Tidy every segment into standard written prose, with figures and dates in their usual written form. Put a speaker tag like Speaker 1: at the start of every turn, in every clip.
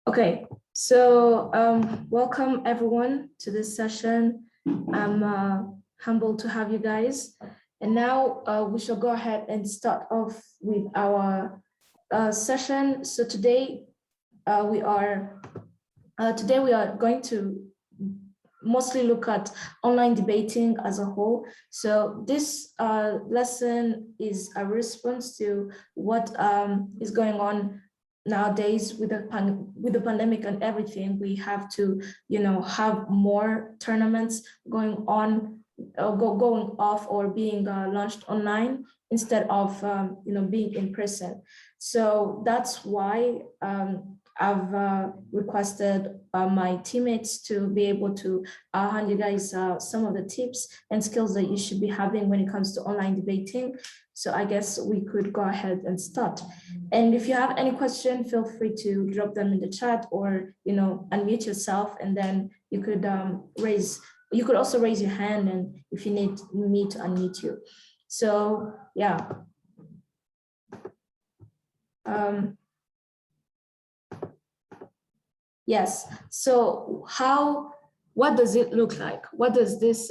Speaker 1: Okay, so welcome everyone to this session. I'm humbled to have you guys. And now we shall go ahead and start off with our session. So today we are going to mostly look at online debating as a whole. So this lesson is a response to what is going on nowadays with the pandemic and everything. We have to, have more tournaments going on, going off or being launched online instead of, being in person. So that's why I've requested my teammates to be able to hand you guys some of the tips and skills that you should be having when it comes to online debating. So I guess we could go ahead and start. And if you have any question, feel free to drop them in the chat or, unmute yourself, and then you could also raise your hand, and if you need me to unmute you. So yeah. Yes. So what does it look like? What does this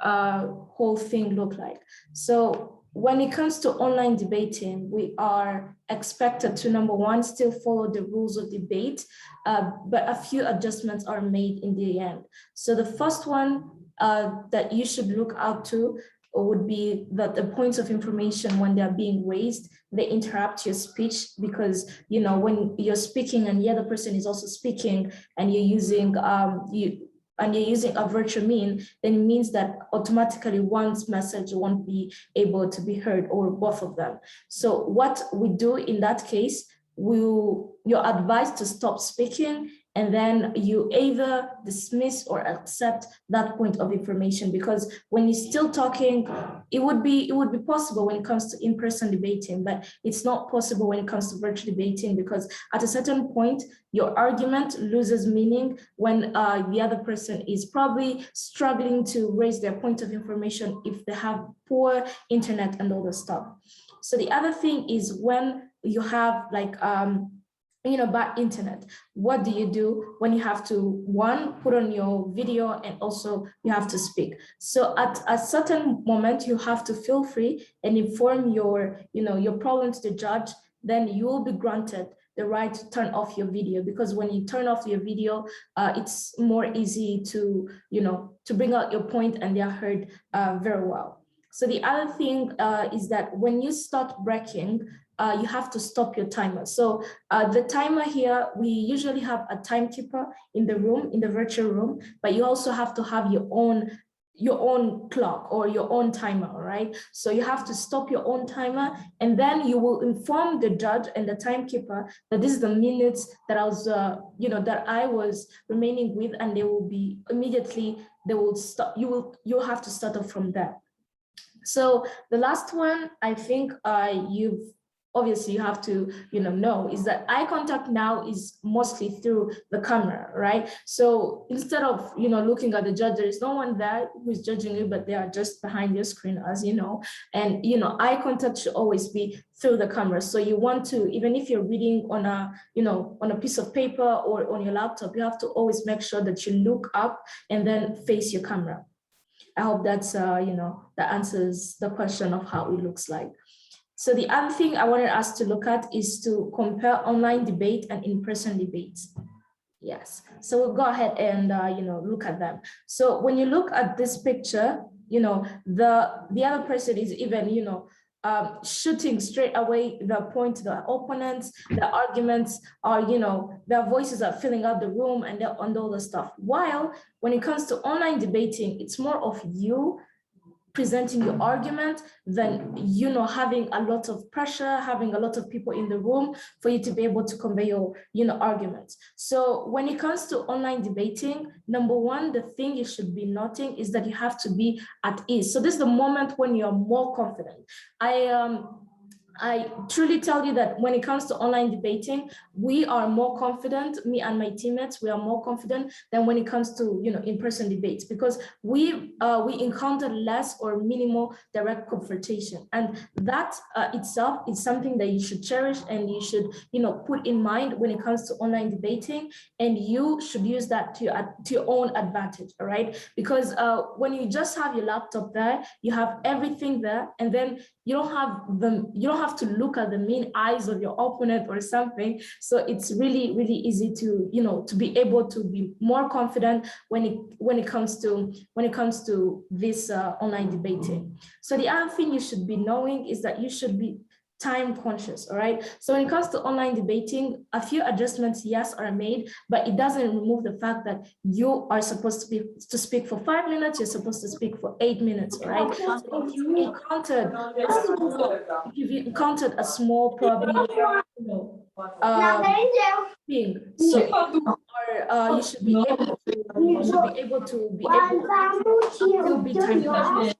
Speaker 1: whole thing look like? So when it comes to online debating, we are expected to, number one, still follow the rules of debate, but a few adjustments are made in the end. So the first one that you should look out to would be that the points of information, when they're being raised, they interrupt your speech, because when you're speaking and the other person is also speaking and you're using a virtual mean, then it means that automatically one's message won't be able to be heard, or both of them. So what we do in that case, you're advised to stop speaking, and then you either dismiss or accept that point of information, because when you're still talking, it would be possible when it comes to in-person debating, but it's not possible when it comes to virtual debating, because at a certain point, your argument loses meaning when the other person is probably struggling to raise their point of information if they have poor internet and all the stuff. So the other thing is, when you have bad internet, what do you do when you have to, one, put on your video, and also you have to speak? So at a certain moment, you have to feel free and inform your problem to the judge. Then you will be granted the right to turn off your video, because when you turn off your video, it's more easy to bring out your point, and they are heard very well. So the other thing is that when you start breaking, you have to stop your timer. So the timer here, we usually have a timekeeper in the room, in the virtual room, but you also have to have your own clock or your own timer, right? So you have to stop your own timer, and then you will inform the judge and the timekeeper that this is the minutes that I was, that I was remaining with, and they will be immediately, they will stop. You'll have to start off from there. So the last one, I think obviously you have to know, is that eye contact now is mostly through the camera, right? So instead of looking at the judge, there is no one there who's judging you, but they are just behind your screen, as you know. And eye contact should always be through the camera. So you want to, even if you're reading on a piece of paper or on your laptop, you have to always make sure that you look up and then face your camera. I hope that's that answers the question of how it looks like. So the other thing I wanted us to look at is to compare online debate and in-person debates. Yes, so we'll go ahead and look at them. So when you look at this picture, the other person is even shooting straight away the point to the opponents. The arguments are, their voices are filling out the room and all the stuff. While when it comes to online debating, it's more of you presenting your argument than having a lot of pressure, having a lot of people in the room for you to be able to convey your arguments. So when it comes to online debating, number one, the thing you should be noting is that you have to be at ease. So this is the moment when you're more confident. I truly tell you that when it comes to online debating, we are more confident, me and my teammates, we are more confident than when it comes to, in-person debates, because we encounter less or minimal direct confrontation. And that itself is something that you should cherish and you should, put in mind when it comes to online debating, and you should use that to your own advantage, all right? Because when you just have your laptop there, you have everything there, and then you don't have to look at the mean eyes of your opponent or something. So it's really, really easy to, to be able to be more confident when it comes to this online debating. So the other thing you should be knowing is that you should be time conscious, all right? So when it comes to online debating, a few adjustments, yes, are made, but it doesn't remove the fact that you are supposed to speak for 5 minutes, you're supposed to speak for 8 minutes, all right? So if you encountered a small problem, thing, so you should be able to still be time conscious.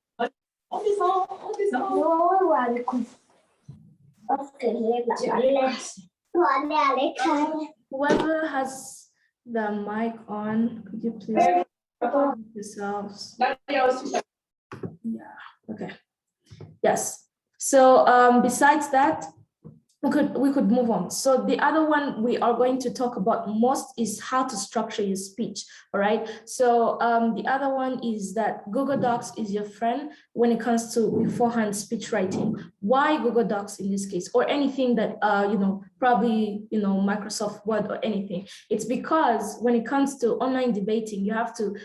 Speaker 1: Whoever has the mic on, could you please mute yourselves? Yeah, okay. Yes. So besides that, we could move on. So the other one we are going to talk about most is how to structure your speech, all right? So the other one is that Google Docs is your friend when it comes to beforehand speech writing. Why Google Docs in this case, or anything that, probably, Microsoft Word or anything? It's because when it comes to online debating, you have to,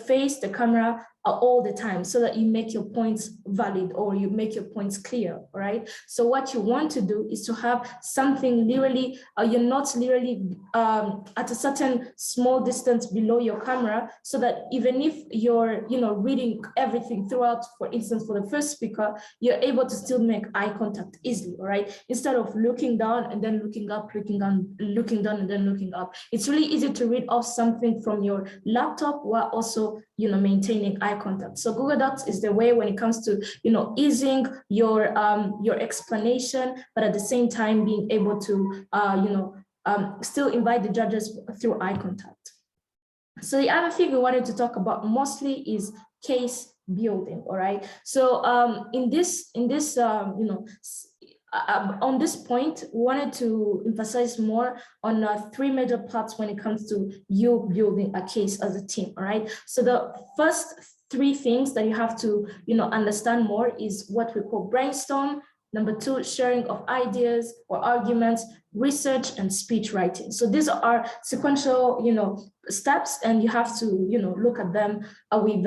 Speaker 1: face the camera all the time so that you make your points valid or you make your points clear, all right? So what you want to do is to have something literally, you're not literally at a certain small distance below your camera, so that even if you're, reading everything throughout, for instance, for the first speaker, you're able to still make eye contact easily, all right? Instead of looking down and then looking up, looking down and then looking up. It's really easy to read off something from your laptop while also, maintaining eye contact. So Google Docs is the way when it comes to, easing your explanation, but at the same time being able to, still invite the judges through eye contact. So the other thing we wanted to talk about mostly is case building, all right? So on this point, we wanted to emphasize more on 3 major parts when it comes to you building a case as a team, all right? So the first 3 things that you have to, understand more is what we call brainstorm. Number 2, sharing of ideas or arguments, research, and speech writing. So these are sequential, steps, and you have to, look at them with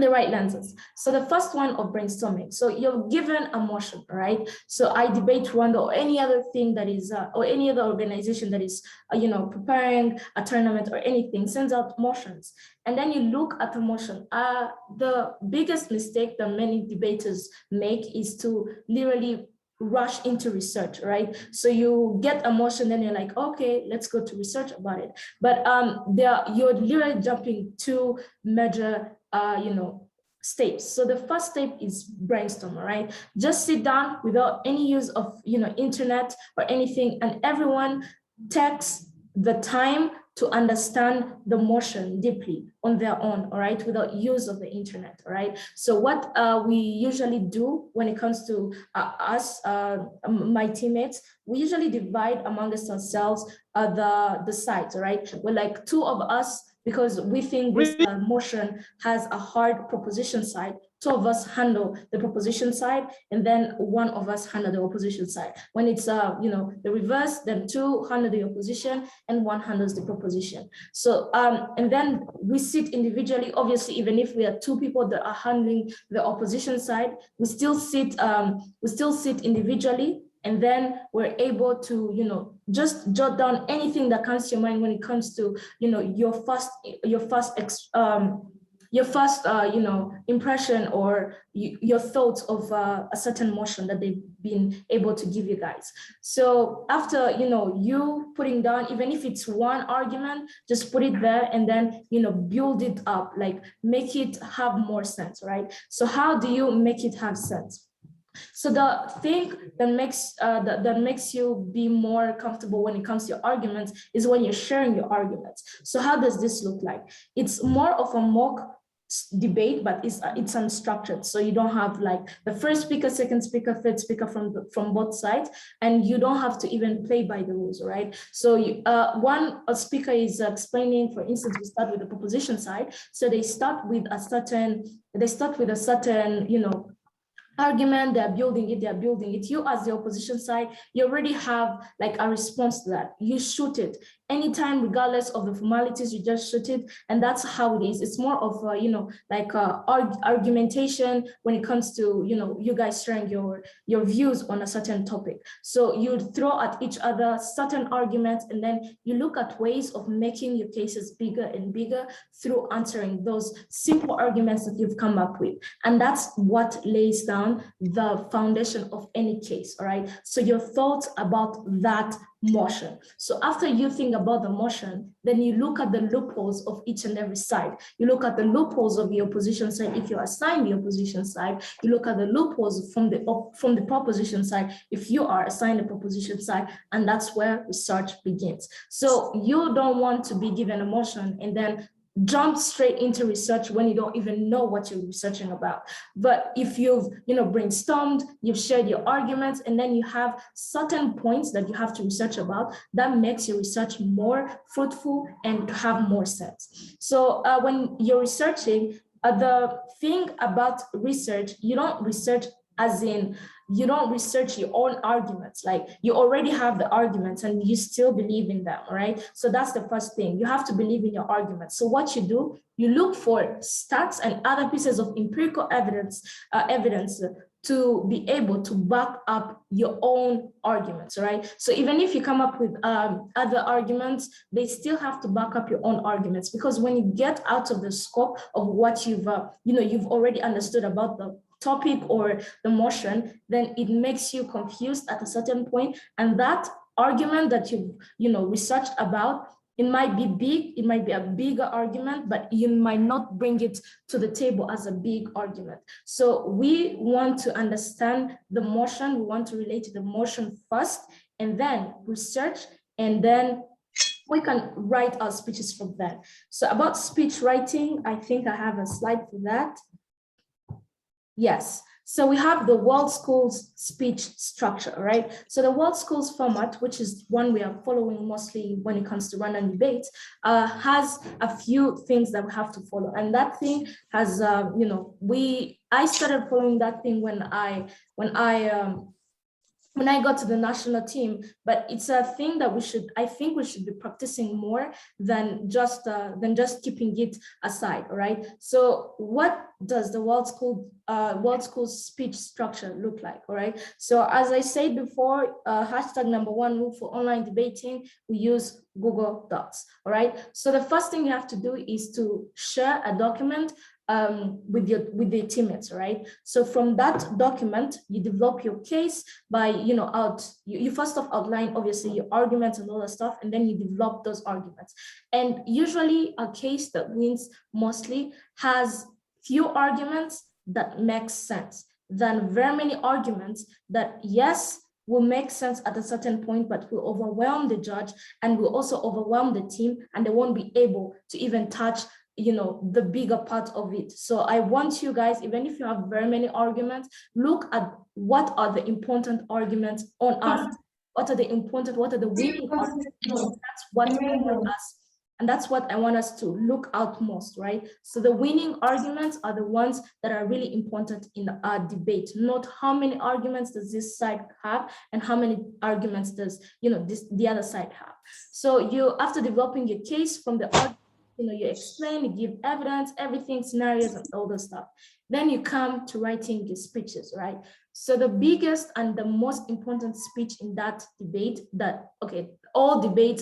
Speaker 1: the right lenses. So the first one of brainstorming. So you're given a motion, right? So I Debate Rwanda or any other thing that is, or any other organization that is, preparing a tournament or anything, sends out motions. And then you look at the motion. The biggest mistake that many debaters make is to literally rush into research, right? So you get a motion, then you're like, okay, let's go to research about it. But you're literally jumping 2 major steps. So the first step is brainstorm, right? Just sit down without any use of, internet or anything, and everyone takes the time to understand the motion deeply on their own, all right, without use of the internet, all right? So what we usually do when it comes to us, my teammates, we usually divide amongst ourselves the sides, all right? We're like 2 of us, because we think this motion has a hard proposition side. 2 of us handle the proposition side, and then 1 of us handle the opposition side. When it's the reverse, then 2 handle the opposition and 1 handles the proposition. So and then we sit individually. Obviously, even if we are 2 people that are handling the opposition side, we still sit individually. And then we're able to, just jot down anything that comes to your mind when it comes to, your first impression or your thoughts of a certain motion that they've been able to give you guys. So after, you putting down, even if it's 1 argument, just put it there and then, build it up, like make it have more sense, right? So how do you make it have sense? So the thing that makes you be more comfortable when it comes to your arguments is when you're sharing your arguments. So how does this look like? It's more of a mock debate, but it's unstructured. So you don't have like the first speaker, second speaker, third speaker from both sides, and you don't have to even play by the rules, right? So a speaker is explaining. For instance, we start with the proposition side. So they start with a certain argument, they're building it. You as the opposition side, you already have like a response to that. You shoot it anytime, regardless of the formalities, you just shoot it. And that's how it is. It's more of argumentation when it comes to, you guys sharing your views on a certain topic. So you throw at each other certain arguments, and then you look at ways of making your cases bigger and bigger through answering those simple arguments that you've come up with. And that's what lays down the foundation of any case, all right? So your thoughts about that motion. So after you think about the motion, then you look at the loopholes of each and every side. You look at the loopholes of the opposition side if you assign the opposition side. You look at the loopholes from the proposition side if you are assigned the proposition side, and that's where research begins. So you don't want to be given a motion and then jump straight into research when you don't even know what you're researching about. But if you've brainstormed, you've shared your arguments, and then you have certain points that you have to research about, that makes your research more fruitful and have more sense. So when you're researching, the thing about research, you don't research as in you don't research your own arguments. Like, you already have the arguments and you still believe in them, right? So that's the first thing. You have to believe in your arguments. So what you do, you look for stats and other pieces of empirical evidence to be able to back up your own arguments, right? So even if you come up with other arguments, they still have to back up your own arguments, because when you get out of the scope of what you've already understood about the topic or the motion, then it makes you confused at a certain point. And that argument that you've researched about, it might be big, it might be a bigger argument, but you might not bring it to the table as a big argument. So we want to understand the motion, we want to relate to the motion first, and then research, and then we can write our speeches from that. So about speech writing, I think I have a slide for that. Yes, so we have the World Schools speech structure, right? So the World Schools format, which is one we are following mostly when it comes to Rwandan debates, has a few things that we have to follow. And that thing has, I started following that thing when I got to the national team, but it's a thing that I think we should be practicing more than just keeping it aside, right? So what does the World School speech structure look like, all right? So as I said before, hashtag #1 rule for online debating, we use Google Docs, all right? So the first thing you have to do is to share a document with your teammates, right? So from that document, you develop your case by, you first off outline obviously your arguments and all that stuff, and then you develop those arguments. And usually a case that wins mostly has few arguments that make sense than very many arguments that, yes, will make sense at a certain point, but will overwhelm the judge and will also overwhelm the team, and they won't be able to even touch the bigger part of it. So I want you guys, even if you have very many arguments, look at what are the important arguments on us. What are the winning arguments? That's what I want us, and that's what I want us to look out most, right? So the winning arguments are the ones that are really important in our debate, not how many arguments does this side have and how many arguments does the other side have. So you, after developing your case from the argument, you explain, you give evidence, everything, scenarios, and all the stuff. Then you come to writing your speeches, right? So the biggest and the most important speech in that debate, all debate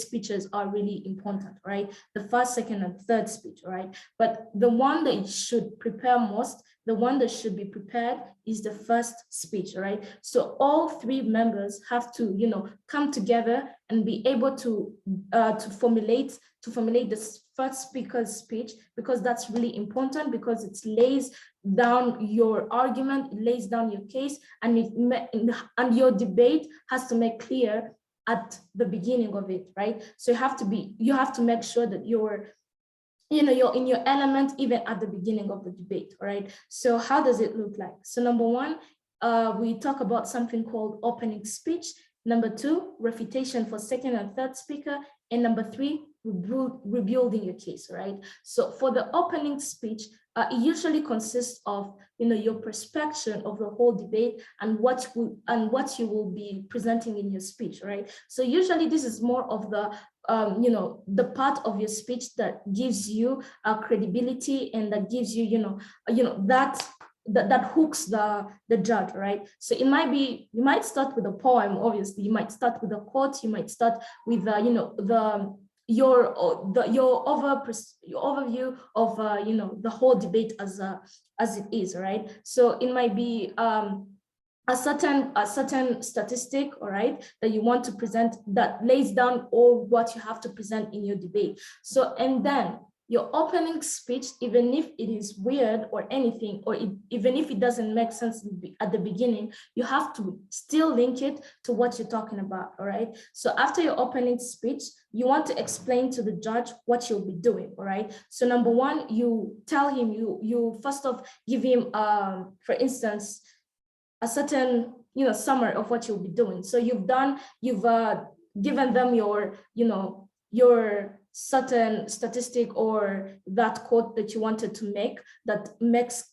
Speaker 1: speeches are really important, right? The first, second, and third speech, right? But the one that you should prepare most, the one that should be prepared is the first speech, right? So all three members have to, come together and be able to formulate this first speaker's speech, because that's really important, because it lays down your argument, it lays down your case, and and your debate has to make clear at the beginning of it, right? So you have to make sure that you're in your element even at the beginning of the debate, all right? So how does it look like? So number one, we talk about something called opening speech. Number two, refutation for second and third speaker. And number three, rebuilding your case, right? So for the opening speech, it usually consists of your perspective of the whole debate and what you will be presenting in your speech, right? So usually this is more of the the part of your speech that gives you credibility, and that gives you that hooks the judge, right? So it might be, you might start with a poem, obviously, you might start with a quote, you might start with your overview of the whole debate as it is, right? So it might be a certain statistic, all right, that you want to present that lays down all what you have to present in your debate. So, and then your opening speech, even if it is weird or anything, or even if it doesn't make sense at the beginning, you have to still link it to what you're talking about, all right? So after your opening speech, you want to explain to the judge what you'll be doing, all right? So number one, you tell him, you first off give him, for instance, a certain summary of what you'll be doing. So you've given them your certain statistic or that quote that you wanted to make that makes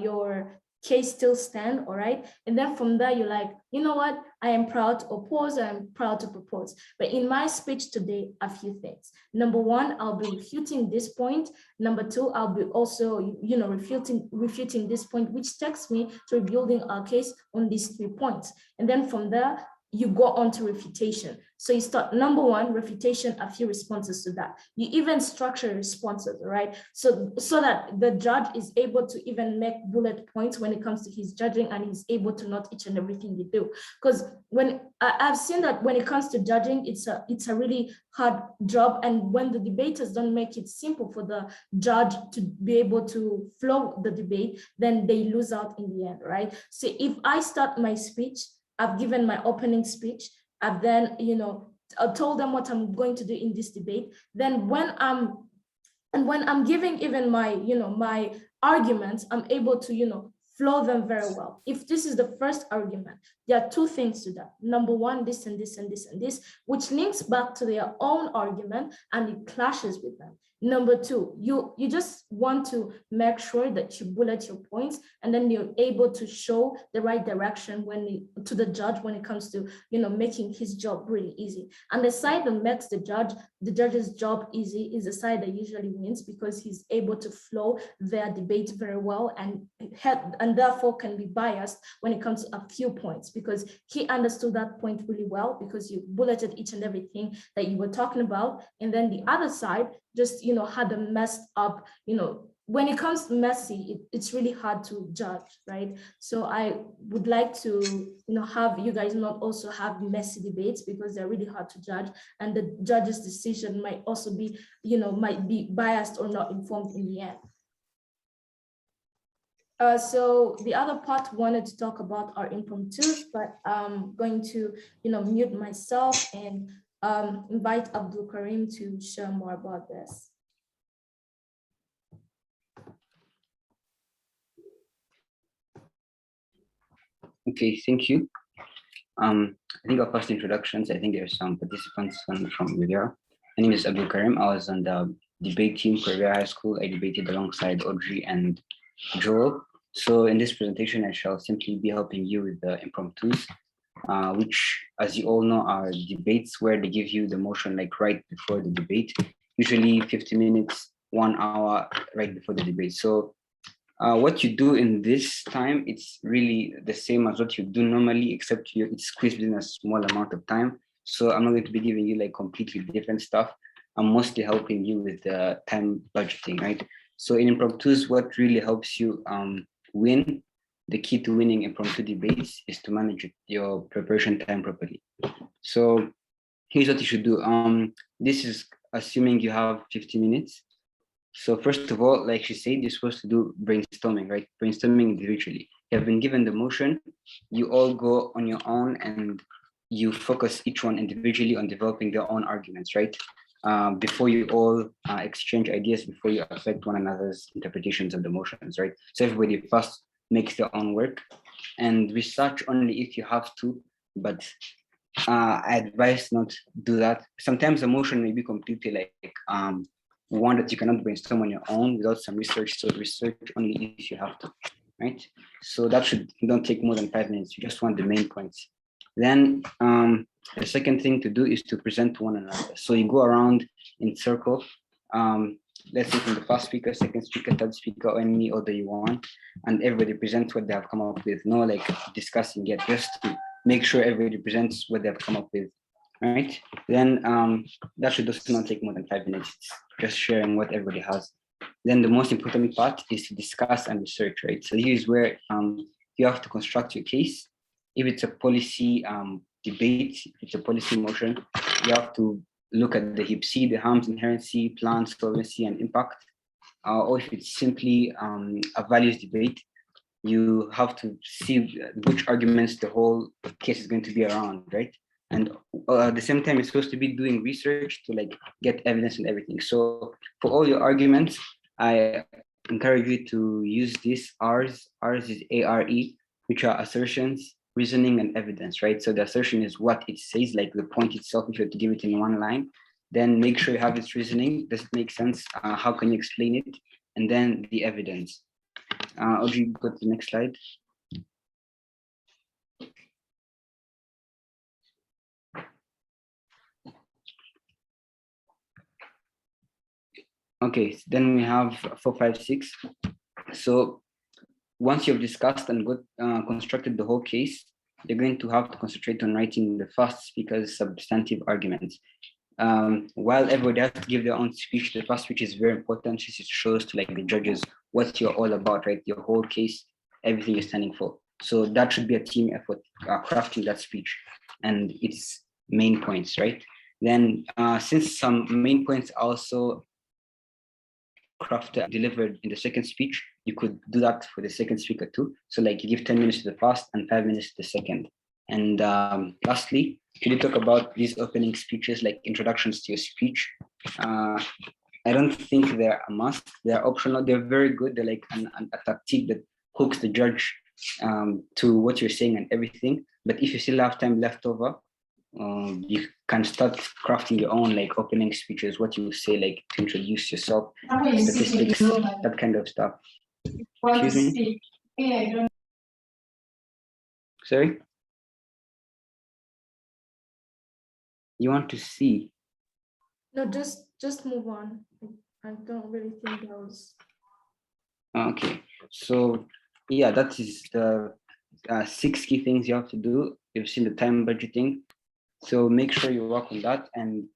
Speaker 1: your case still stand, all right? And then from there, you're like, you know what, I am proud to oppose, I'm proud to propose. But in my speech today, a few things. Number one, I'll be refuting this point. Number two, I'll be also refuting this point, which takes me to rebuilding our case on these 3 points. And then from there, you go on to refutation. So you start, number one, refutation, a few responses to that. You even structure responses, right? So that the judge is able to even make bullet points when it comes to his judging, and he's able to note each and everything you do. Because when I've seen that when it comes to judging, it's a really hard job. And when the debaters don't make it simple for the judge to be able to flow the debate, then they lose out in the end, right? So if I start my speech, I've given my opening speech, I've then, I told them what I'm going to do in this debate. Then when I'm giving even my, my arguments, I'm able to, flow them very well. If this is the first argument, there are 2 things to that. Number one, this and this and this and this, which links back to their own argument and it clashes with them. Number two, you just want to make sure that you bullet your points, and then you're able to show the right direction to the judge when it comes to making his job really easy. And the side that makes the judge's job easy is the side that usually wins, because he's able to flow their debate very well and therefore can be biased when it comes to a few points, because he understood that point really well, because you bulleted each and everything that you were talking about. And then the other side just had a messed up, when it comes to messy, it's really hard to judge, right? So I would like to have you guys not also have messy debates, because they're really hard to judge, and the judge's decision might also be might be biased or not informed in the end. So the other part wanted to talk about our impromptus, but I'm going to mute myself and invite Abdulkarim to share more about this.
Speaker 2: Okay, thank you. I think our first introductions, I think there's some participants from Rwanda. My name is Abdulkarim. I was on the debate team for Rwanda High School. I debated alongside Audrey and Joel. So in this presentation, I shall simply be helping you with the impromptus, which, as you all know, are debates where they give you the motion like right before the debate, usually 50 minutes, 1 hour right before the debate. So what you do in this time, it's really the same as what you do normally, except it's squeezed in a small amount of time. So I'm not going to be giving you like completely different stuff. I'm mostly helping you with the time budgeting, right? So in impromptus, what really helps you win, the key to winning impromptu debates is to manage your preparation time properly. So here's what you should do. This is assuming you have 50 minutes. So first of all, like she said, you're supposed to do brainstorming, right? Brainstorming individually. You have been given the motion, you all go on your own and you focus each one individually on developing their own arguments, right? Before you all exchange ideas, before you affect one another's interpretations of the motions, right? So everybody first makes their own work and research only if you have to, but I advise not do that. Sometimes the motion may be completely like one that you cannot brainstorm on your own without some research. So research only if you have to, right? So that don't take more than 5 minutes. You just want the main points. Then the second thing to do is to present to one another. So you go around in circle. Let's say from the first speaker, second speaker, third speaker, or any order you want, and everybody presents what they have come up with. No like discussing yet, just to make sure everybody presents what they have come up with, right? Then that should also not take more than 5 minutes. It's just sharing what everybody has. Then the most important part is to discuss and research, right? So here's where you have to construct your case. If it's a policy debate, if it's a policy motion, you have to look at the HIPC, the harms, inherency, plan, solvency, and impact. Or if it's simply a values debate, you have to see which arguments the whole case is going to be around, right? And at the same time, you're supposed to be doing research to like get evidence and everything. So for all your arguments, I encourage you to use this R's. R's is ARE, which are assertions, reasoning, and evidence, right? So the assertion is what it says, like the point itself, if you have to give it in one line. Then make sure you have its reasoning. Does it make sense? How can you explain it? And then the evidence. Audrey, go to the next slide. Okay, then we have 4, 5, 6. So once you've discussed and constructed the whole case, you're going to have to concentrate on writing the first speaker's substantive arguments. While everybody has to give their own speech, the first speech is very important. It shows to like the judges what you're all about, right? Your whole case, everything you're standing for. So that should be a team effort, crafting that speech and its main points, right? Then since some main points also crafted, delivered in the second speech, you could do that for the second speaker too. So like you give 10 minutes to the first and 5 minutes to the second. And lastly, could you talk about these opening speeches, like introductions to your speech? I don't think they're a must. They're optional. They're very good. They're like a tactic that hooks the judge to what you're saying and everything. But if you still have time left over, you can start crafting your own like opening speeches, what you say, like to introduce yourself, statistics, that kind of stuff. Excuse me? Sorry? You want to see?
Speaker 1: No, just move on. I don't really think that was.
Speaker 2: Okay, so yeah, that is the 6 key things you have to do. You've seen the time budgeting. So make sure you work on that. And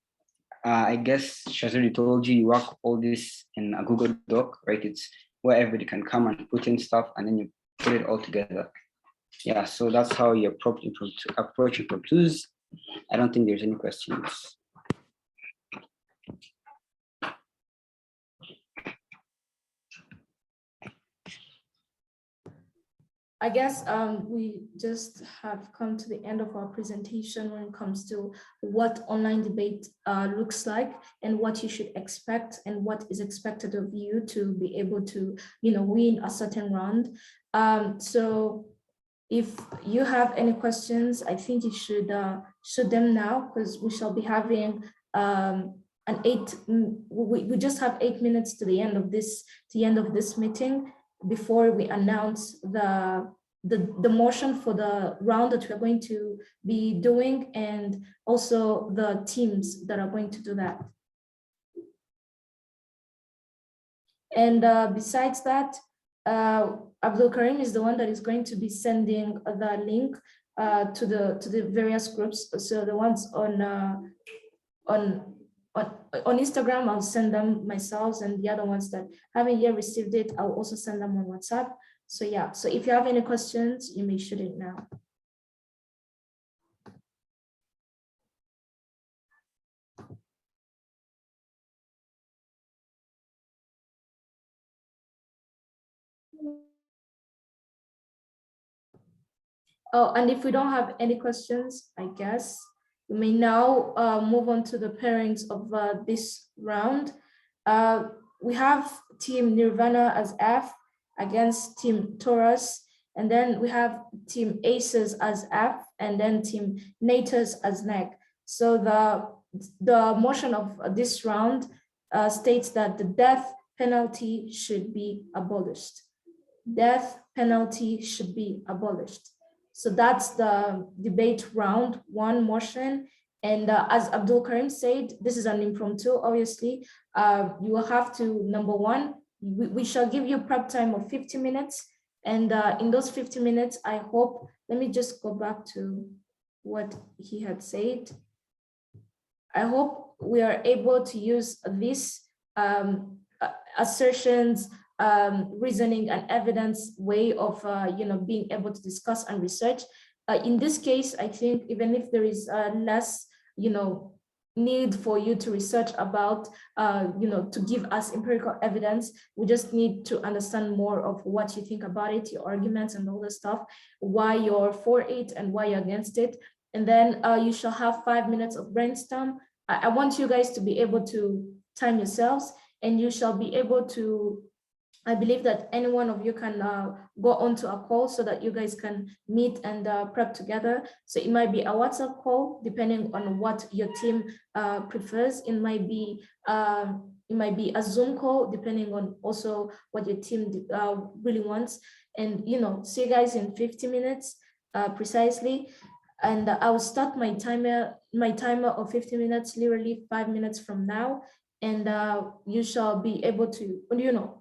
Speaker 2: I guess Shaz already told you, you work all this in a Google Doc, right? It's where everybody can come and put in stuff and then you put it all together. Yeah, so that's how you approach impromptus. I don't think there's any questions.
Speaker 1: I guess we just have come to the end of our presentation when it comes to what online debate looks like and what you should expect and what is expected of you to be able to, win a certain round. So if you have any questions, I think you should shoot them now, because we shall be having we just have 8 minutes to the end of this meeting before we announce the motion for the round that we're going to be doing, and also the teams that are going to do that. And besides that, Abdulkarim is the one that is going to be sending the link to the various groups. So the ones on Instagram, I'll send them myself, and the other ones that haven't yet received it, I'll also send them on WhatsApp. So yeah, so if you have any questions, you may shoot it now. Oh, and if we don't have any questions, I guess we may now move on to the pairings of this round. We have Team Nirvana as F against Team Taurus, and then we have Team Aces as F, and then Team Natus as Neg. So the motion of this round states that the death penalty should be abolished. Death penalty should be abolished. So that's the debate round one motion. And as Abdulkarim said, this is an impromptu, obviously. You will have to, number one, we shall give you prep time of 50 minutes. And in those 50 minutes, I hope, let me just go back to what he had said. I hope we are able to use this assertions, reasoning and evidence way of being able to discuss and research. In this case, I think even if there is less need for you to research about to give us empirical evidence, we just need to understand more of what you think about it, your arguments and all the stuff, why you're for it and why you're against it. And then you shall have 5 minutes of brainstorm. I want you guys to be able to time yourselves, and you shall be able to, I believe that any one of you can go onto a call so that you guys can meet and prep together. So it might be a WhatsApp call, depending on what your team prefers. It might be a Zoom call, depending on also what your team really wants. And see you guys in 50 minutes precisely. And I will start my timer of 50 minutes, literally 5 minutes from now. And you shall be able to,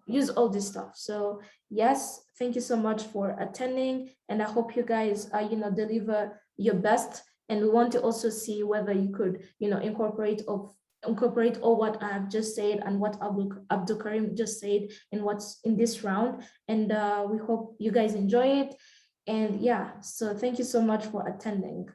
Speaker 1: use all this stuff. So yes, thank you so much for attending. And I hope you guys, deliver your best. And we want to also see whether you could, incorporate all what I have just said and what Abdulkarim just said in what's in this round. And we hope you guys enjoy it. And yeah, so thank you so much for attending.